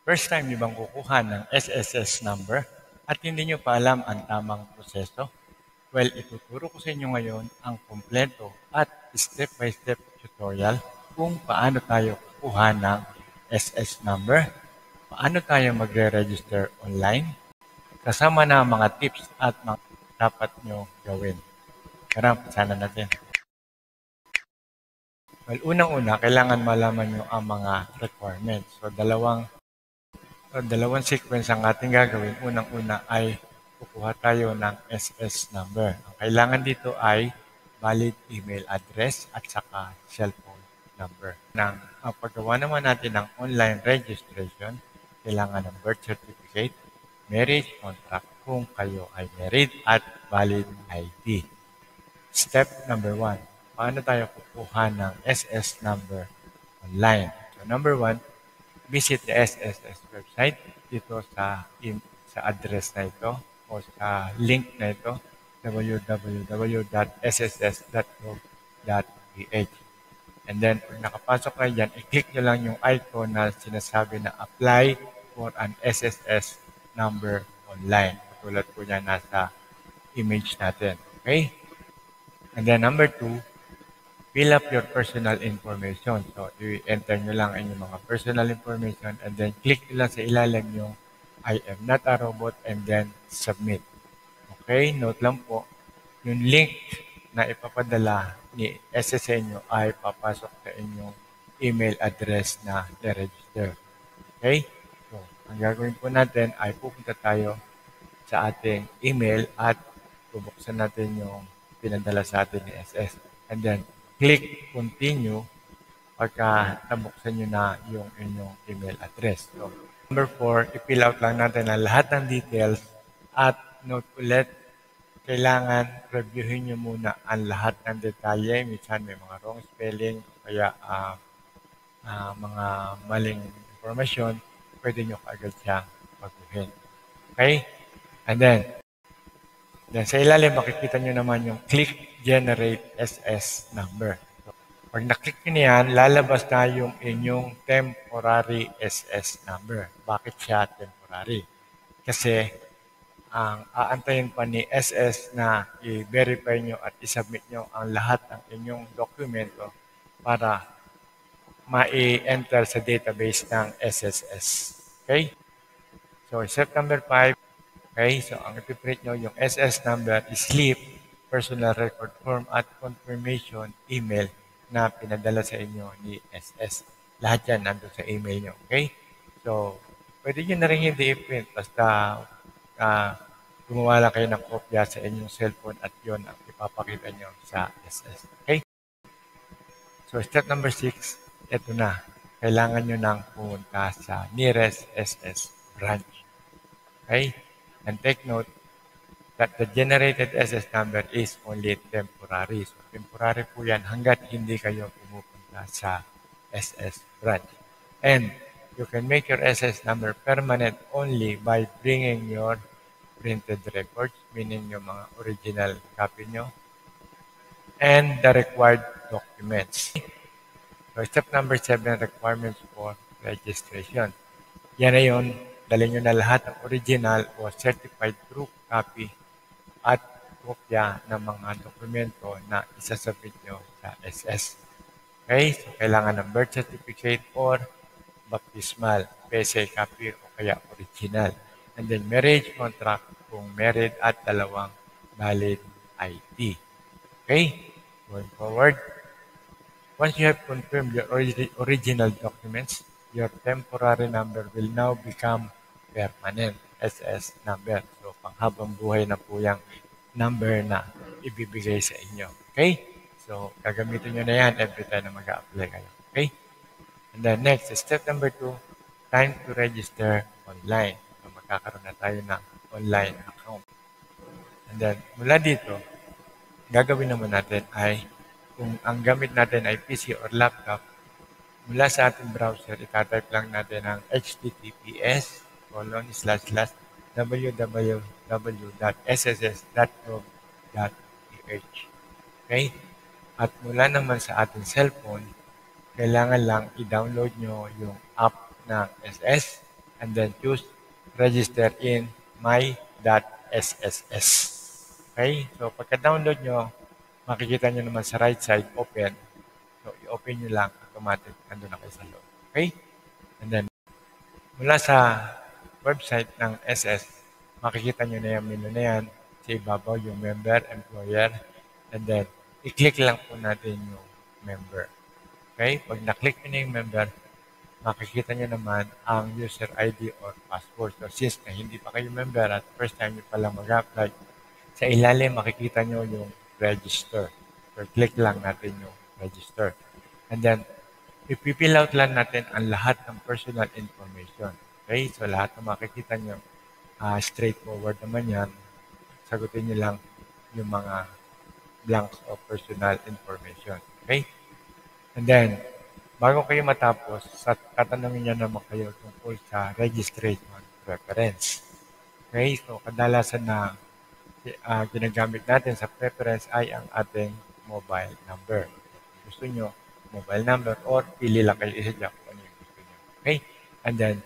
First time niyo bang kukuha ng SSS number at hindi niyo pa alam ang tamang proseso? Well, ituturo ko sa inyo ngayon ang kumpleto at step-by-step tutorial kung paano tayo kukuha ng SS number, paano tayo magre-register online, kasama na ang mga tips at mga dapat nyo gawin. Tara, umpisa na natin. Well, unang-una, kailangan malaman nyo ang mga requirements. So, dalawang sequence ang ating gagawin. Unang-una ay kukuha tayo ng SS number. Ang kailangan dito ay valid email address at saka cellphone number. Ang paggawa naman natin ng online registration, kailangan ng birth certificate, marriage contract kung kayo ay married at valid ID. Step number 1. Paano tayo kukuha ng SS number online? So number 1, visit the SSS website dito sa address na ito o sa link na ito, www.sss.gov.ph. And then, pag nakapasok kayo dyan, i-click nyo lang yung icon na sinasabi na apply for an SSS number online. Katulad po yan nasa image natin. Okay? And then, number 2, fill up your personal information. So, i-enter nyo lang ang inyong mga personal information and then click nyo lang sa ilalim yung I am not a robot and then submit. Okay? Note lang po, yung link na ipapadala ni SS nyo ay papasok sa inyong email address na i-register. Okay? So, ang gagawin po natin ay pupunta tayo sa ating email at bubuksan natin yung pinadala sa atin ni SS. And then, click continue pagka nabuksan nyo na yung inyong email address. So, number 4, i-fill out lang natin ang lahat ng details at note ulit, kailangan reviewin nyo muna ang lahat ng detalye. Minsan may mga wrong spelling, kaya mga maling informasyon, pwede nyo kaagad siyang baguhin. Okay? And then sa ilalim, makikita nyo naman yung click generate SS number. So, pag na-click nyo yan, lalabas na yung inyong temporary SS number. Bakit siya temporary? Kasi ang aantayin pa ni SS na i-verify nyo at i-submit nyo ang lahat ng inyong dokumento para ma-enter sa database ng SSS. Okay? So, step number 5. Okay? So, ang ipiprint nyo yung SS number, slip, personal record form, at confirmation email na pinadala sa inyo ni SS. Lahat yan nandun sa email nyo. Okay? So, pwede nyo na rin hindi i-print. Basta gumawa lang kayo ng kopya sa inyong cellphone at yun ang ipapakita nyo sa SS. Okay? So, step number 6, ito na. Kailangan nyo nang pumunta sa nearest SS branch. Okay? And take note that the generated SS number is only temporary. So, temporary po yan hanggat hindi kayo pumupunta sa SS branch. And you can make your SS number permanent only by bringing your printed records, meaning yung mga original copy nyo, and the required documents. So, step number 7, requirements for registration. Yan na yun, dalhin nyo na lahat ng original o certified true copy at kopya ng mga dokumento na isasubmit nyo sa SS. Okay? So, kailangan ng birth certificate or baptismal, PSA copy o kaya original. And then, marriage contract kung married at dalawang valid ID. Okay? Going forward, once you have confirmed your original documents, your temporary number will now become permanent SS number. So, panghabang buhay na po yung number na ibibigay sa inyo. Okay? So, gagamitin nyo na yan every time na mag-a-apply kayo. Okay? And then next, step number 2, time to register online. So, magkakaroon na tayo ng online account. And then, mula dito, gagawin naman natin ay, kung ang gamit natin ay PC or laptop, mula sa ating browser, itatype lang natin ang https://www.sss.gov.ph. Okay? At mula naman sa ating cellphone, kailangan lang i-download nyo yung app ng SS and then choose register in my.sss. Okay? So, pagka-download nyo, makikita nyo naman sa right side, open. So, i-open nyo lang, automatic, nandun na kayo sa loob. Okay? And then, mula sa website ng SS, makikita nyo na yung menu na yan. Sa ibabaw, yung member, employer, and then, i-click lang po natin yung member. Okay? Pag na-click nyo na yung member, makikita nyo naman ang user ID or password. So, since na hindi pa kayo member at first time nyo palang mag-apply, sa ilalim makikita nyo yung register. So, click lang natin yung register. And then, ipifill out lang natin ang lahat ng personal information. Okay? So, lahat na makikita nyo, straightforward naman yan. Sagutin nyo lang yung mga blanks of personal information. Okay? And then, bago kayo matapos, tatanungin niya naman kayo tungkol sa registration preference. Okay? So, kadalasan na ginagamit natin sa preference ay ang ating mobile number. Kung gusto nyo, mobile number or pili lang kayo isa dyan kung ano yung gusto nyo. Okay? And then,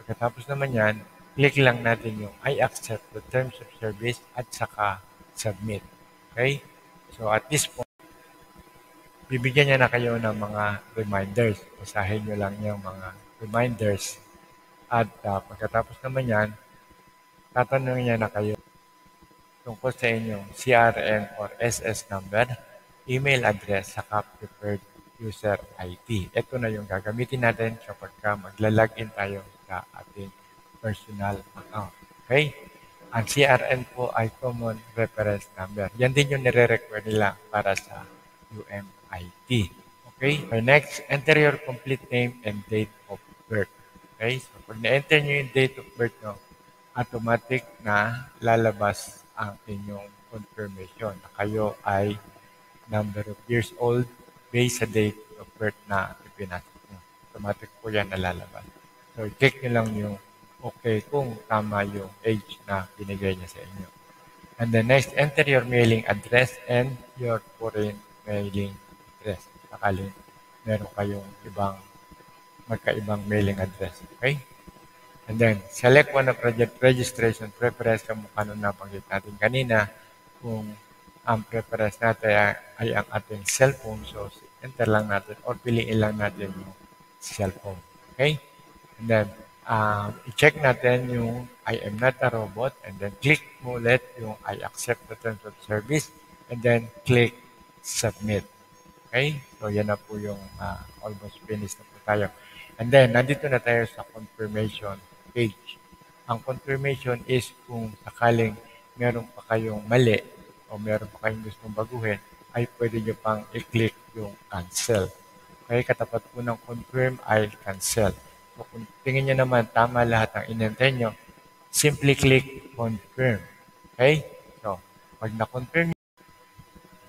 pagkatapos naman yan, click lang natin yung I accept the terms of service at saka submit. Okay? So, at this point, bibigyan niya na kayo ng mga reminders. Basahin nyo lang yung mga reminders. At pagkatapos naman yan, tatanungin niya na kayo tungkol sa inyong CRN or SS number, email address, saka preferred user ID. Ito na yung gagamitin natin kapag magla-login tayo sa ating personal account. Okay? Ang CRN po ay Common Reference Number. Yan din yung nire-require nila para sa UMIT. Okay? So next, enter your complete name and date of birth. Okay? So pag na-enter nyo yung date of birth nyo, automatic na lalabas ang inyong confirmation na kayo ay number of years old based sa date of birth na ipinasok nyo. Automatic po yan na lalabas. So, check nyo lang yung okay kung tama yung age na binigay niya sa inyo. And then next, enter your mailing address and your foreign mailing address. Sakaling meron kayong magkaibang mailing address. Okay? And then, select one of registration preference kung ano na panggit natin kanina. Kung ang preference natin ay ang ating cellphone, so enter lang natin or piliin lang natin yung cellphone. Okay? And then, i-check natin yung I am not a robot and then click mo ulit yung I accept the terms of service and then click submit. Okay? So, yan na po yung almost finished na po tayo. And then, nandito na tayo sa confirmation page. Ang confirmation is kung sakaling meron pa kayong mali o meron pa kayong gustong baguhin, ay pwede nyo pang i-click yung cancel. Okay, katapat po ng confirm ay cancel. So kung tingin nyo naman tama lahat ng inentay nyo, simply click confirm. Okay? So, pag na-confirm nyo,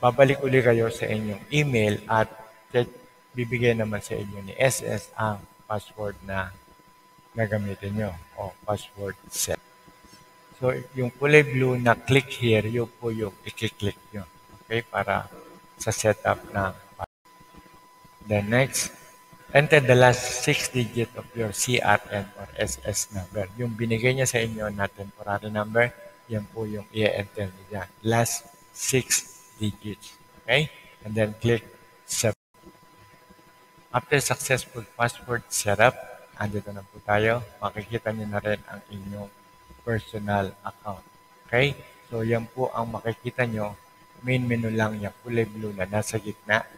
babalik uli kayo sa inyong email at bibigay naman sa inyo ni SS ang password na gagamitin nyo o password set. So, yung kulay blue na click here, yun po yung i-click nyo. Okay? Para sa setup ng password. Then next, enter the last 6 digit of your CRN or SS number. Yung binigay niya sa inyo na temporary number, yan po yung i-enter niya. Last 6 digits. Okay? And then click submit. After successful password setup, andito na po tayo. Makikita niyo na rin ang inyong personal account. Okay? So, yan po ang makikita nyo. Main menu lang yung kulay blue na nasa gitna.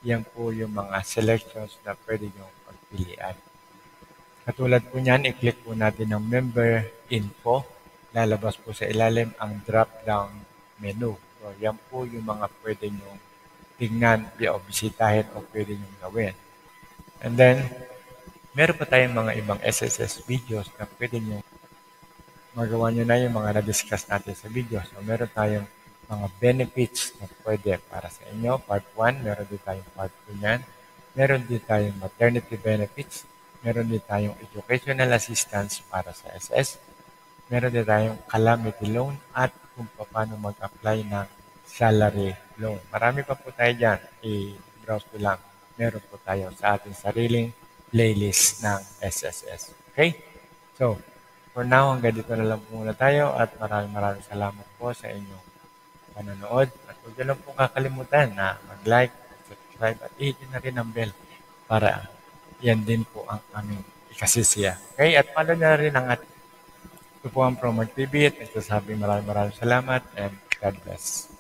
Yan po yung mga selections na pwede nyo pagpilian. Katulad po niyan, i-click po natin ang member info. Lalabas po sa ilalim ang drop-down menu. So, yan po yung mga pwede nyo tingnan, o bisitahin o pwede nyo gawin. And then, meron pa tayong mga ibang SSS videos na pwede nyo magawa nyo na yung mga na-discuss natin sa video. So, meron tayong mga benefits na pwede para sa inyo. Part 1, meron din tayong part 2 niyan. Meron din tayong maternity benefits. Meron din tayong educational assistance para sa SS. Meron din tayong calamity loan at kung paano mag-apply ng salary loan. Marami pa po tayo dyan. I-browse ko lang. Meron po tayo sa ating sariling playlist ng SSS. Okay? So, for now, hanggang dito na lang po muna tayo at maraming salamat po sa inyong panonood. At huwag niyo lang po kakalimutan na mag-like, subscribe at i-hit na rin ang bell para yan din po ang aming ikasisiya. Okay? At follow na rin ang ating ito po ang Promart TV at nagsasabi maraming salamat and God bless.